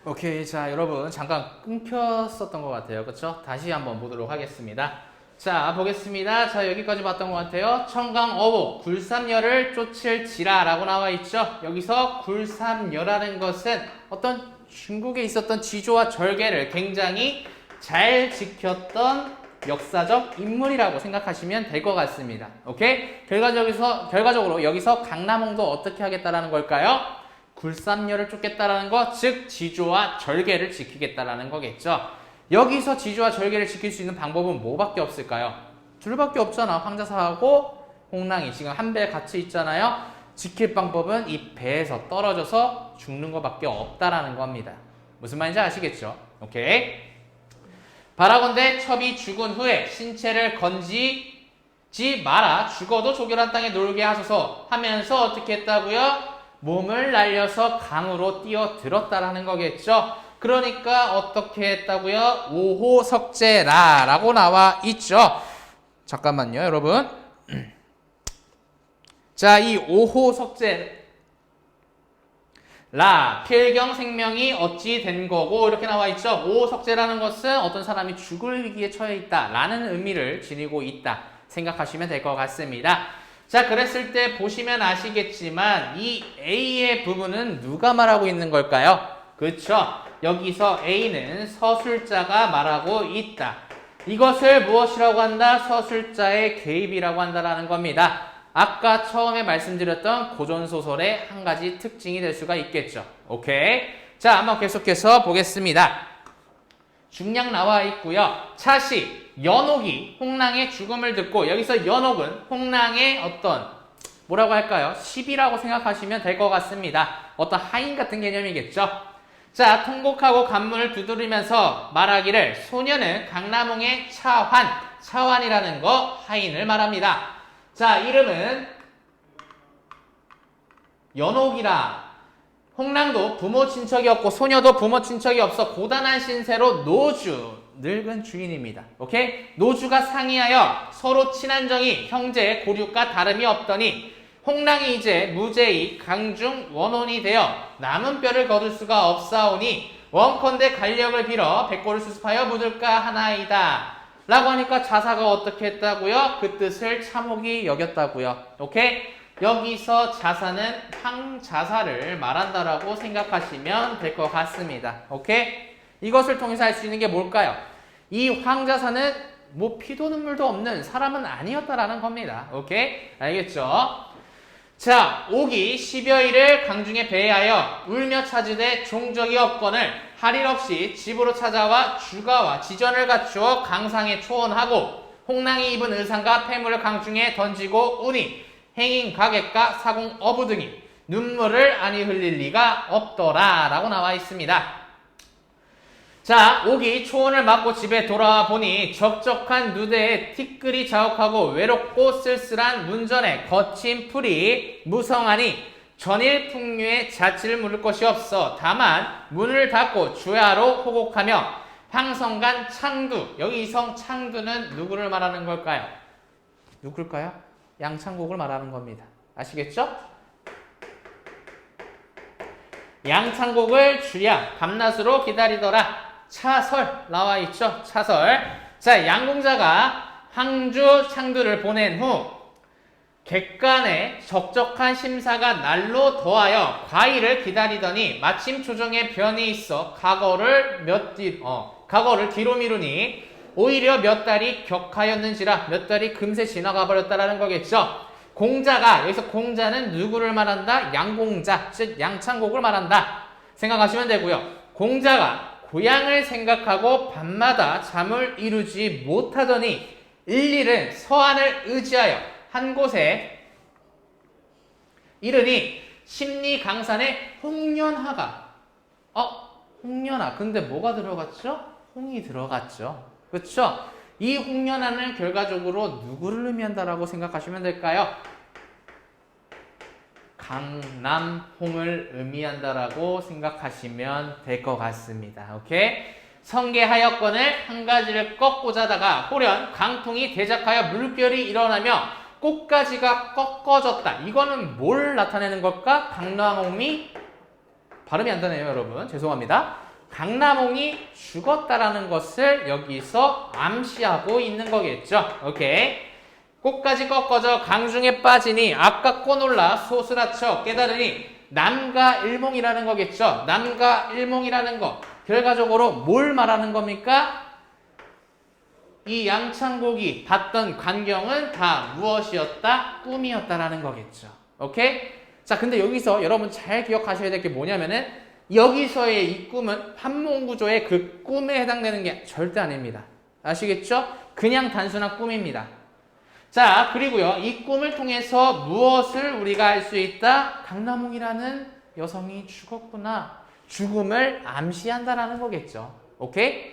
오케이, 자 여러분 잠깐 끊겼었던 것 같아요. 그쵸? 다시 한번 보도록 하겠습니다. 자 보겠습니다. 자 여기까지 봤던 것 같아요. 청강어복 굴삼열을 쫓을지라 라고 나와 있죠. 여기서 굴삼열이라는 것은 어떤 중국에 있었던 지조와 절개를 굉장히 잘 지켰던 역사적 인물이라고 생각하시면 될 것 같습니다. 오케이? 결과적으로 여기서 강남홍도 어떻게 하겠다라는 걸까요? 굴삼열을 쫓겠다라는 것, 즉 지조와 절개를 지키겠다라는 거겠죠. 여기서 지조와 절개를 지킬 수 있는 방법은 뭐밖에 없을까요? 둘밖에 없잖아. 황자사하고 홍랑이 지금 한 배에 같이 있잖아요. 지킬 방법은 이 배에서 떨어져서 죽는 것밖에 없다라는 겁니다. 무슨 말인지 아시겠죠? 오케이. 바라건대 첩이 죽은 후에 신체를 건지지 마라. 죽어도 조결한 땅에 놀게 하소서 하면서 어떻게 했다고요? 몸을 날려서 강으로 뛰어들었다라는 거겠죠. 그러니까 어떻게 했다고요? 오호석제라 라고 나와 있죠. 잠깐만요 여러분. 자, 이 오호석제 라 필경 생명이 어찌 된 거고 이렇게 나와 있죠. 오호석제라는 것은 어떤 사람이 죽을 위기에 처해 있다 라는 의미를 지니고 있다 생각하시면 될 것 같습니다. 자, 그랬을 때 보시면 아시겠지만 이 A의 부분은 누가 말하고 있는 걸까요? 그렇죠. 여기서 A는 서술자가 말하고 있다. 이것을 무엇이라고 한다? 서술자의 개입이라고 한다라는 겁니다. 아까 처음에 말씀드렸던 고전소설의 한 가지 특징이 될 수가 있겠죠. 오케이. 자, 한번 계속해서 보겠습니다. 중량 나와 있고요. 차시 연옥이 홍랑의 죽음을 듣고, 여기서 연옥은 홍랑의 어떤 뭐라고 할까요? 시비라고 생각하시면 될 것 같습니다. 어떤 하인 같은 개념이겠죠. 자, 통곡하고 관문을 두드리면서 말하기를 소녀는 강남홍의 차환이라는 거 하인을 말합니다. 자, 이름은 연옥이라. 홍랑도 부모 친척이 없고 소녀도 부모 친척이 없어 고단한 신세로 노주, 늙은 주인입니다. 오케이? 노주가 상의하여 서로 친한 정이 형제의 고륙과 다름이 없더니 홍랑이 이제 무제의 강중 원혼이 되어 남은 뼈를 거둘 수가 없사오니 원컨대 간력을 빌어 백골을 수습하여 묻을까 하나이다 라고 하니까 자사가 어떻게 했다고요? 그 뜻을 참혹이 여겼다고요. 오케이? 여기서 자사는 황자사를 말한다라고 생각하시면 될 것 같습니다. 오케이? 이것을 통해서 알 수 있는 게 뭘까요? 이 황자사는 뭐 피도 눈물도 없는 사람은 아니었다라는 겁니다. 오케이? 알겠죠? 자, 옥이 10여일을 강중에 배회하여 울며 찾으되 종적이 없거늘 할 일 없이 집으로 찾아와 주가와 지전을 갖추어 강상에 초원하고 홍랑이 입은 의상과 폐물을 강중에 던지고 우니 행인 가객과 사공 어부 등이 눈물을 아니 흘릴 리가 없더라 라고 나와 있습니다. 자, 옥이 초원을 맞고 집에 돌아와 보니 적적한 누대에 티끌이 자욱하고 외롭고 쓸쓸한 문전에 거친 풀이 무성하니 전일 풍류에 자취를 물을 것이 없어 다만 문을 닫고 주야로 호곡하며 황성간 창두, 여기 이성 창두는 누구를 말하는 걸까요? 누굴까요? 양창곡을 말하는 겁니다. 아시겠죠? 양창곡을 주야 밤낮으로 기다리더라. 차설 나와 있죠. 차설. 자, 양공자가 황주 창두를 보낸 후 객간에 적적한 심사가 날로 더하여 과일을 기다리더니 마침 조정에 변이 있어 각오를 뒤로 미루니 오히려 몇 달이 격하였는지라 몇 달이 금세 지나가 버렸다라는 거겠죠. 공자가, 여기서 공자는 누구를 말한다? 양공자, 즉 양창곡을 말한다 생각하시면 되고요. 공자가 고향을 생각하고 밤마다 잠을 이루지 못하더니 일일은 서안을 의지하여 한 곳에 이르니 심리강산에 홍련하가, 홍련하, 근데 뭐가 들어갔죠? 홍이 들어갔죠. 그렇죠? 이 홍련하는 결과적으로 누구를 의미한다라고 생각하시면 될까요? 강남홍을 의미한다라고 생각하시면 될 것 같습니다. 오케이? 성계하였건을 한 가지를 꺾고 자다가 호련 강풍이 대작하여 물결이 일어나며 꽃가지가 꺾어졌다. 이거는 뭘 나타내는 걸까? 강남홍이 발음이 안 되네요, 여러분. 죄송합니다. 강남홍이 죽었다라는 것을 여기서 암시하고 있는 거겠죠. 오케이. 꽃까지 꺾어져 강중에 빠지니 아까 꼬놀라 소스라쳐 깨달으니 남가 일몽이라는 거겠죠. 남가 일몽이라는 거. 결과적으로 뭘 말하는 겁니까? 이 양창곡이 봤던 광경은 다 무엇이었다? 꿈이었다라는 거겠죠. 오케이? 자, 근데 여기서 여러분 잘 기억하셔야 될 게 뭐냐면은 여기서의 이 꿈은 판몽구조의 그 꿈에 해당되는 게 절대 아닙니다. 아시겠죠? 그냥 단순한 꿈입니다. 자, 그리고요. 이 꿈을 통해서 무엇을 우리가 알 수 있다? 강남홍이라는 여성이 죽었구나. 죽음을 암시한다라는 거겠죠. 오케이?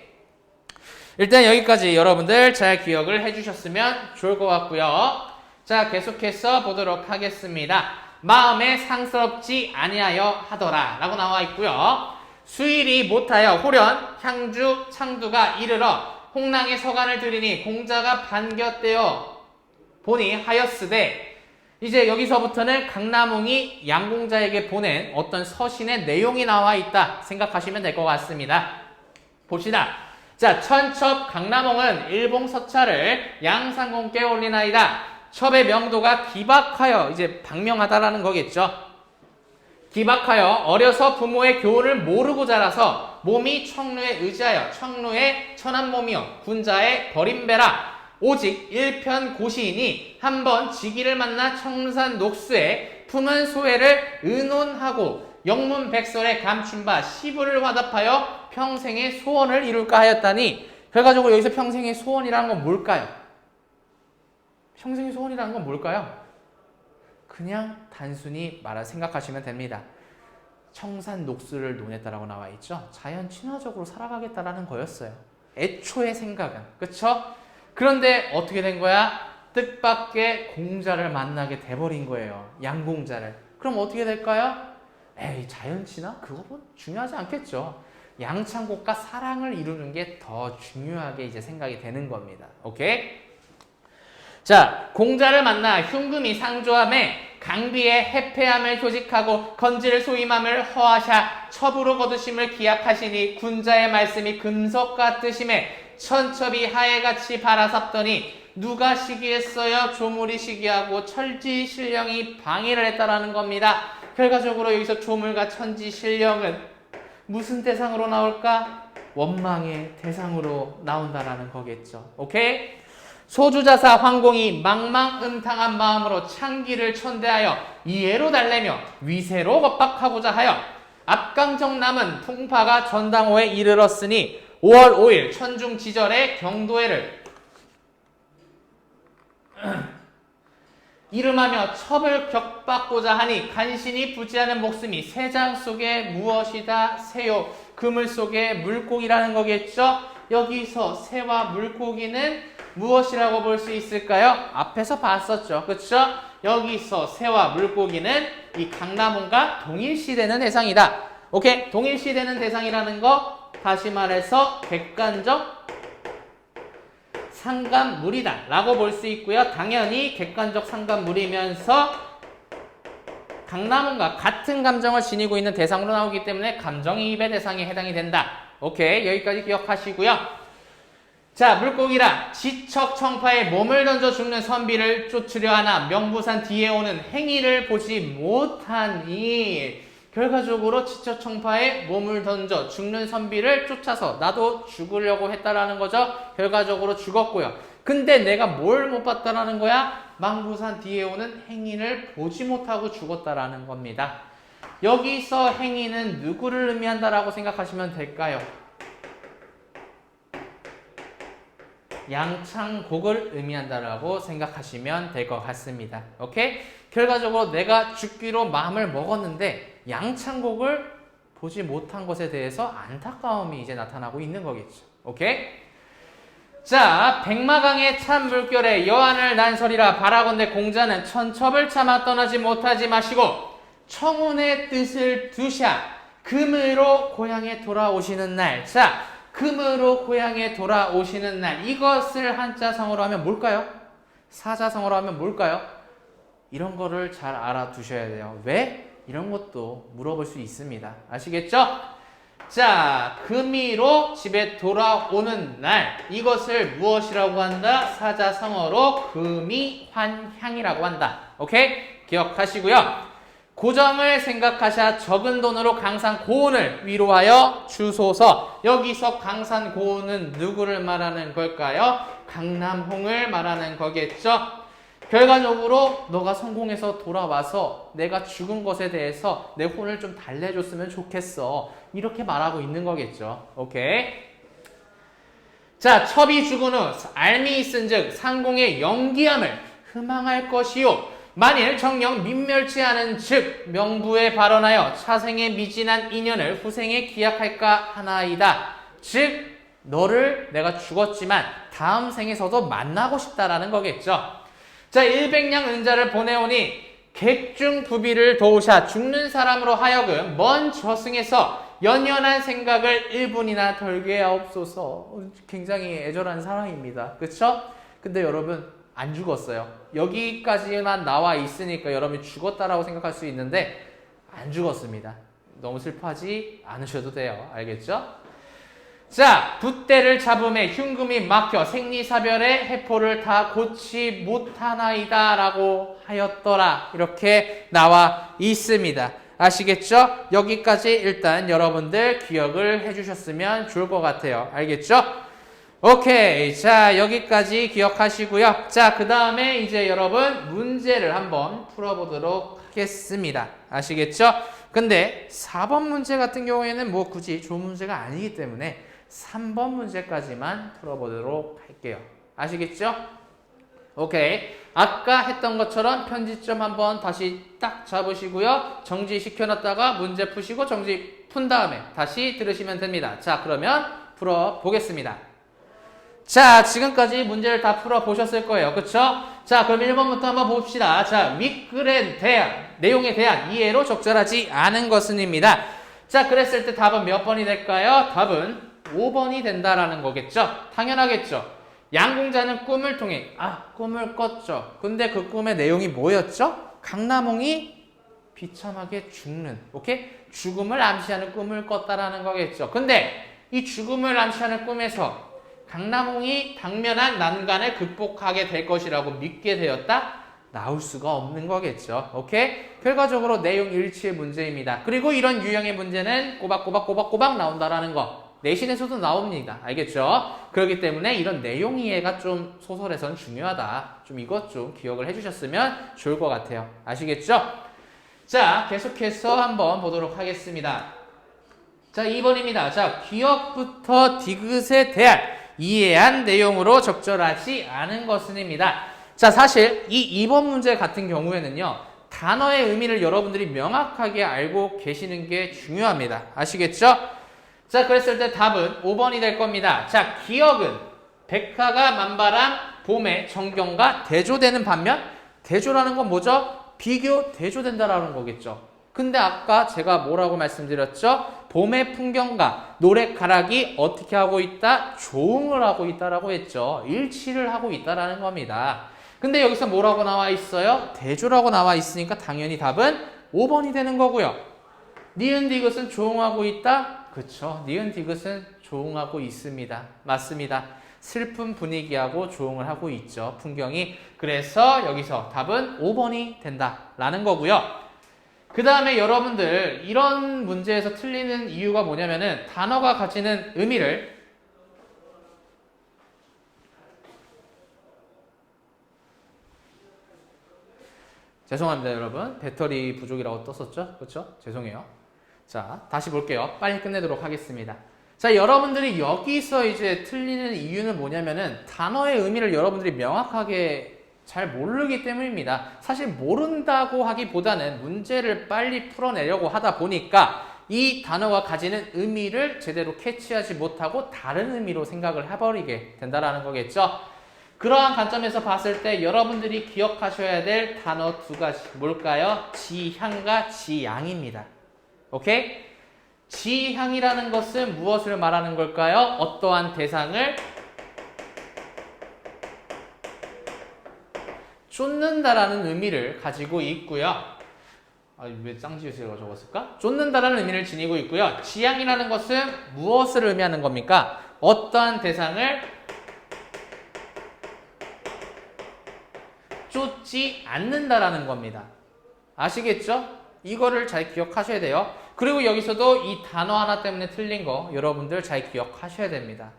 일단 여기까지 여러분들 잘 기억을 해주셨으면 좋을 것 같고요. 자, 계속해서 보도록 하겠습니다. 마음에 상스럽지 아니하여 하더라 라고 나와 있고요. 수일이 못하여 호련, 향주, 창두가 이르러 홍랑의 서간을 들이니 공자가 반겼대요. 보니 하였으되 이제 여기서부터는 강남홍이 양공자에게 보낸 어떤 서신의 내용이 나와 있다 생각하시면 될 것 같습니다. 봅시다. 자, 천첩 강남홍은 일봉 서차를 양상공께 올리나이다. 첩의 명도가 기박하여 이제 방명하다라는 거겠죠. 기박하여 어려서 부모의 교훈을 모르고 자라서 몸이 청루에 의지하여 청루의 천한 몸이여 군자의 버림배라. 오직 일편 고시이니 한번 지기를 만나 청산 녹수에 품은 소회를 의논하고 영문백설에 감춘 바 시부를 화답하여 평생의 소원을 이룰까 하였다니 결과적으로 여기서 평생의 소원이라는 건 뭘까요? 평생의 소원이라는 건 뭘까요? 그냥 단순히 생각하시면 됩니다. 청산 녹수를 논했다라고 나와 있죠. 자연 친화적으로 살아가겠다라는 거였어요. 애초의 생각은. 그쵸? 그런데 어떻게 된 거야? 뜻밖의 공자를 만나게 돼버린 거예요. 양공자를. 그럼 어떻게 될까요? 에이, 자연 친화? 그거 뭐 중요하지 않겠죠. 양창곡과 사랑을 이루는 게 더 중요하게 이제 생각이 되는 겁니다. 오케이? 자, 공자를 만나 흉금이 상조함에 강비의 해패함을 교직하고 건지를 소임함을 허하샤 첩으로 거두심을 기약하시니 군자의 말씀이 금속 같으심에 천첩이 하해같이 바라삽더니 누가 시기했어요? 조물이 시기하고 철지 신령이 방해를 했다라는 겁니다. 결과적으로 여기서 조물과 천지 신령은 무슨 대상으로 나올까? 원망의 대상으로 나온다라는 거겠죠. 오케이? 소주자사 황공이 망망음탕한 마음으로 창기를 천대하여 이해로 달래며 위세로 겁박하고자 하여 압강정 남은 풍파가 전당호에 이르렀으니 5월 5일 천중지절의 경도회를 이름하며 첩을 격받고자 하니 간신히 부지하는 목숨이 세장 속에 무엇이다 세요. 그물 속에 물고기라는 거겠죠. 여기서 새와 물고기는 무엇이라고 볼 수 있을까요? 앞에서 봤었죠. 그렇죠? 여기서 새와 물고기는 이 강남홍과 동일시되는 대상이다. 오케이? 동일시되는 대상이라는 거 다시 말해서 객관적 상관물이다 라고 볼 수 있고요. 당연히 객관적 상관물이면서 강남홍과 같은 감정을 지니고 있는 대상으로 나오기 때문에 감정이입의 대상에 해당이 된다. 오케이, 여기까지 기억하시고요. 자, 물고기라 지척청파에 몸을 던져 죽는 선비를 쫓으려 하나 명부산 뒤에 오는 행위를 보지 못하니 결과적으로 지척청파에 몸을 던져 죽는 선비를 쫓아서 나도 죽으려고 했다라는 거죠. 결과적으로 죽었고요. 근데 내가 뭘 못 봤다라는 거야? 망부산 뒤에 오는 행위를 보지 못하고 죽었다라는 겁니다. 여기서 행위는 누구를 의미한다라고 생각하시면 될까요? 양창곡을 의미한다라고 생각하시면 될 것 같습니다. 오케이? 결과적으로 내가 죽기로 마음을 먹었는데 양창곡을 보지 못한 것에 대해서 안타까움이 이제 나타나고 있는 거겠죠. 오케이? 자, 백마강의 찬 물결에 여한을 난설이라 바라건대 공자는 천첩을 참아 떠나지 못하지 마시고 청운의 뜻을 두샤 금으로 고향에 돌아오시는 날. 자, 금으로 고향에 돌아오시는 날. 이것을 한자성어로 하면 뭘까요? 사자성어로 하면 뭘까요? 이런 거를 잘 알아두셔야 돼요. 왜? 이런 것도 물어볼 수 있습니다. 아시겠죠? 자, 금이로 집에 돌아오는 날. 이것을 무엇이라고 한다? 사자성어로 금이환향이라고 한다. 오케이? 기억하시고요. 고정을 생각하셔. 적은 돈으로 강산고운을 위로하여 주소서. 여기서 강산고운은 누구를 말하는 걸까요? 강남홍을 말하는 거겠죠? 결과적으로 너가 성공해서 돌아와서 내가 죽은 것에 대해서 내 혼을 좀 달래줬으면 좋겠어. 이렇게 말하고 있는 거겠죠. 오케이? 자, 첩이 죽은 후 알미 있은즉 상공의 영기함을 희망할 것이요. 만일 정령 민멸치 않은 즉 명부에 발언하여 차생의 미진한 인연을 후생에 기약할까 하나이다. 즉 너를 내가 죽었지만 다음 생에서도 만나고 싶다라는 거겠죠. 자, 일백량 은자를 보내오니 객중부비를 도우샤. 죽는 사람으로 하여금 먼 저승에서 연연한 생각을 1분이나 덜게 하옵소서. 굉장히 애절한 사랑입니다. 그쵸? 근데 여러분 안 죽었어요. 여기까지만 나와 있으니까 여러분이 죽었다라고 생각할 수 있는데 안 죽었습니다. 너무 슬퍼하지 않으셔도 돼요. 알겠죠? 자, 붓대를 잡음에 흉금이 막혀 생리사별의 해포를 다 고치 못하나이다 라고 하였더라. 이렇게 나와 있습니다. 아시겠죠? 여기까지 일단 여러분들 기억을 해주셨으면 좋을 것 같아요. 알겠죠? 오케이. 자, 여기까지 기억하시고요. 자, 그 다음에 이제 여러분 문제를 한번 풀어보도록 하겠습니다. 아시겠죠? 근데 4번 문제 같은 경우에는 뭐 굳이 좋은 문제가 아니기 때문에 3번 문제까지만 풀어보도록 할게요. 아시겠죠? 오케이. 아까 했던 것처럼 편집점 한번 다시 딱 잡으시고요. 정지 시켜놨다가 문제 푸시고 정지 푼 다음에 다시 들으시면 됩니다. 자, 그러면 풀어보겠습니다. 자, 지금까지 문제를 다 풀어보셨을 거예요. 그쵸? 자, 그럼 1번부터 한번 봅시다. 자, 윗글에 대한, 내용에 대한 이해로 적절하지 않은 것은입니다. 자, 그랬을 때 답은 몇 번이 될까요? 답은 5번이 된다라는 거겠죠? 당연하겠죠? 양궁자는 꿈을 통해 꿈을 꿨죠. 근데 그 꿈의 내용이 뭐였죠? 강남홍이 비참하게 죽는, 오케이? 죽음을 암시하는 꿈을 꿨다라는 거겠죠. 근데 이 죽음을 암시하는 꿈에서 강남홍이 당면한 난관을 극복하게 될 것이라고 믿게 되었다? 나올 수가 없는 거겠죠. 오케이? 결과적으로 내용 일치의 문제입니다. 그리고 이런 유형의 문제는 꼬박꼬박 나온다라는 거. 내신에서도 나옵니다. 알겠죠? 그렇기 때문에 이런 내용 이해가 좀 소설에선 중요하다. 좀 이것 좀 기억을 해주셨으면 좋을 것 같아요. 아시겠죠? 자, 계속해서 한번 보도록 하겠습니다. 자, 2번입니다. 자, 기억부터 디귿에 대한 이해한 내용으로 적절하지 않은 것은입니다. 자, 사실 이 2번 문제 같은 경우에는요. 단어의 의미를 여러분들이 명확하게 알고 계시는 게 중요합니다. 아시겠죠? 자, 그랬을 때 답은 5번이 될 겁니다. 자, 기억은 백화가 만바람, 봄에 정경과 대조되는 반면 대조라는 건 뭐죠? 비교, 대조된다라는 거겠죠. 근데 아까 제가 뭐라고 말씀드렸죠? 봄의 풍경과 노랫가락이 어떻게 하고 있다? 조응을 하고 있다라고 했죠. 일치를 하고 있다라는 겁니다. 근데 여기서 뭐라고 나와 있어요? 대조라고 나와 있으니까 당연히 답은 5번이 되는 거고요. 니은 디귿은 조응하고 있다? 그쵸. 니은 디귿은 조응하고 있습니다. 맞습니다. 슬픈 분위기하고 조응을 하고 있죠. 풍경이. 그래서 여기서 답은 5번이 된다라는 거고요. 그 다음에 여러분들 이런 문제에서 틀리는 이유가 뭐냐면은 단어가 가지는 의미를 죄송합니다, 여러분. 배터리 부족이라고 떴었죠? 그렇죠? 죄송해요. 자, 다시 볼게요. 빨리 끝내도록 하겠습니다. 자, 여러분들이 여기서 이제 틀리는 이유는 뭐냐면은 단어의 의미를 여러분들이 명확하게 잘 모르기 때문입니다. 사실 모른다고 하기보다는 문제를 빨리 풀어내려고 하다 보니까 이 단어가 가지는 의미를 제대로 캐치하지 못하고 다른 의미로 생각을 해버리게 된다는 거겠죠. 그러한 관점에서 봤을 때 여러분들이 기억하셔야 될 단어 두 가지 뭘까요? 지향과 지양입니다. 오케이? 지향이라는 것은 무엇을 말하는 걸까요? 어떠한 대상을 쫓는다라는 의미를 가지고 있고요. 왜 짱지읒이라고 적었을까? 쫓는다라는 의미를 지니고 있고요. 지향이라는 것은 무엇을 의미하는 겁니까? 어떠한 대상을 쫓지 않는다라는 겁니다. 아시겠죠? 이거를 잘 기억하셔야 돼요. 그리고 여기서도 이 단어 하나 때문에 틀린 거 여러분들 잘 기억하셔야 됩니다.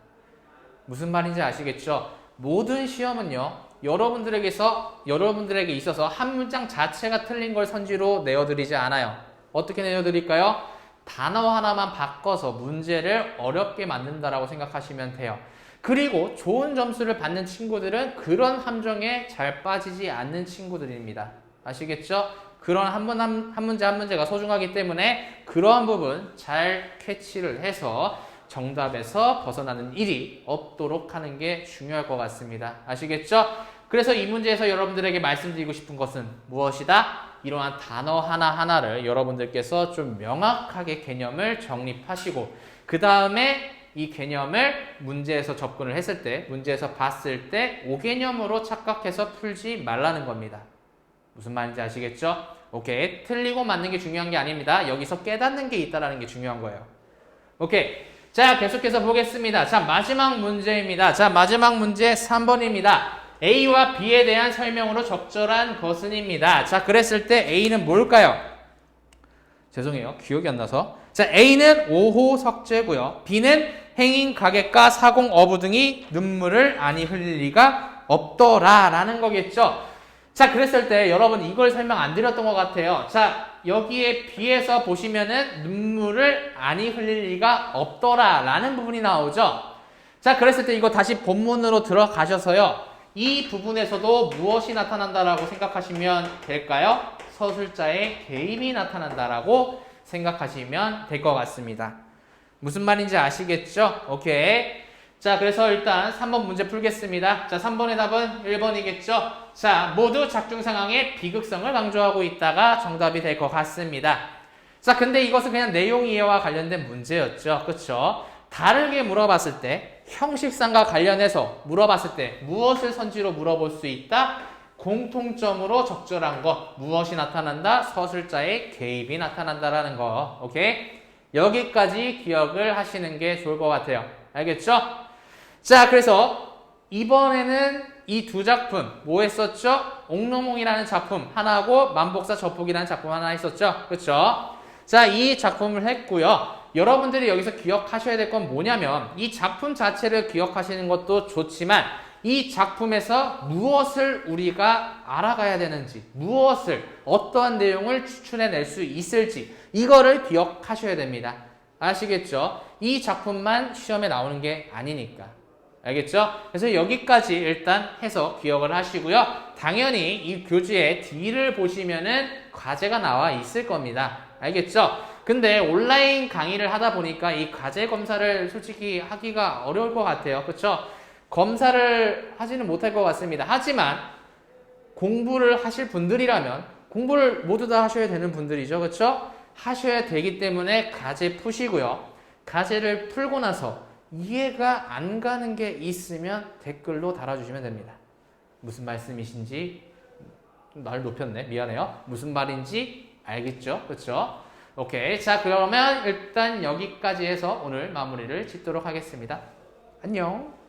무슨 말인지 아시겠죠? 모든 시험은요. 여러분들에게 있어서 한 문장 자체가 틀린 걸 선지로 내어드리지 않아요. 어떻게 내어드릴까요? 단어 하나만 바꿔서 문제를 어렵게 만든다라고 생각하시면 돼요. 그리고 좋은 점수를 받는 친구들은 그런 함정에 잘 빠지지 않는 친구들입니다. 아시겠죠? 그런 한 문제 한 문제가 소중하기 때문에 그러한 부분 잘 캐치를 해서 정답에서 벗어나는 일이 없도록 하는 게 중요할 것 같습니다. 아시겠죠? 그래서 이 문제에서 여러분들에게 말씀드리고 싶은 것은 무엇이다? 이러한 단어 하나하나를 여러분들께서 좀 명확하게 개념을 정립하시고 그 다음에 이 개념을 문제에서 접근을 했을 때, 문제에서 봤을 때 5개념으로 착각해서 풀지 말라는 겁니다. 무슨 말인지 아시겠죠? 오케이. 틀리고 맞는 게 중요한 게 아닙니다. 여기서 깨닫는 게 있다는 게 중요한 거예요. 오케이. 자, 계속해서 보겠습니다. 자, 마지막 문제입니다. 자, 마지막 문제 3번입니다. A와 B에 대한 설명으로 적절한 것은입니다. 자, 그랬을 때 A는 뭘까요? 죄송해요. 기억이 안 나서. 자, A는 5호 석재고요. B는 행인, 가객과 사공, 어부 등이 눈물을 아니 흘릴 리가 없더라 라는 거겠죠. 자, 그랬을 때 여러분 이걸 설명 안 드렸던 것 같아요. 자, 여기에 B에서 보시면은 눈물을 아니 흘릴 리가 없더라 라는 부분이 나오죠. 자, 그랬을 때 이거 다시 본문으로 들어가셔서요. 이 부분에서도 무엇이 나타난다라고 생각하시면 될까요? 서술자의 개입이 나타난다라고 생각하시면 될 것 같습니다. 무슨 말인지 아시겠죠? 오케이. 자, 그래서 일단 3번 문제 풀겠습니다. 자, 3번의 답은 1번이겠죠? 자, 모두 작중 상황의 비극성을 강조하고 있다가 정답이 될 것 같습니다. 자, 근데 이것은 그냥 내용 이해와 관련된 문제였죠. 그쵸? 다르게 물어봤을 때, 형식상과 관련해서 물어봤을 때 무엇을 선지로 물어볼 수 있다? 공통점으로 적절한 것. 무엇이 나타난다? 서술자의 개입이 나타난다라는 거. 오케이? 여기까지 기억을 하시는 게 좋을 것 같아요. 알겠죠? 자, 그래서 이번에는 이 두 작품 뭐 했었죠? 옥노몽이라는 작품 하나하고 만복사 접복이라는 작품 하나 했었죠? 그렇죠? 자, 이 작품을 했고요. 여러분들이 여기서 기억하셔야 될 건 뭐냐면 이 작품 자체를 기억하시는 것도 좋지만 이 작품에서 무엇을 우리가 알아가야 되는지, 무엇을, 어떠한 내용을 추출해낼 수 있을지 이거를 기억하셔야 됩니다. 아시겠죠? 이 작품만 시험에 나오는 게 아니니까. 알겠죠? 그래서 여기까지 일단 해서 기억을 하시고요. 당연히 이 교재의 D를 보시면은 과제가 나와 있을 겁니다. 알겠죠? 근데 온라인 강의를 하다 보니까 이 과제 검사를 솔직히 하기가 어려울 것 같아요. 그쵸? 검사를 하지는 못할 것 같습니다. 하지만 공부를 하실 분들이라면 공부를 모두 다 하셔야 되는 분들이죠. 그쵸? 하셔야 되기 때문에 과제 푸시고요. 과제를 풀고 나서 이해가 안 가는 게 있으면 댓글로 달아주시면 됩니다. 무슨 말씀이신지 날 높였네. 미안해요. 무슨 말인지 알겠죠? 그쵸? 오케이. 자, 그러면 일단 여기까지 해서 오늘 마무리를 짓도록 하겠습니다. 안녕.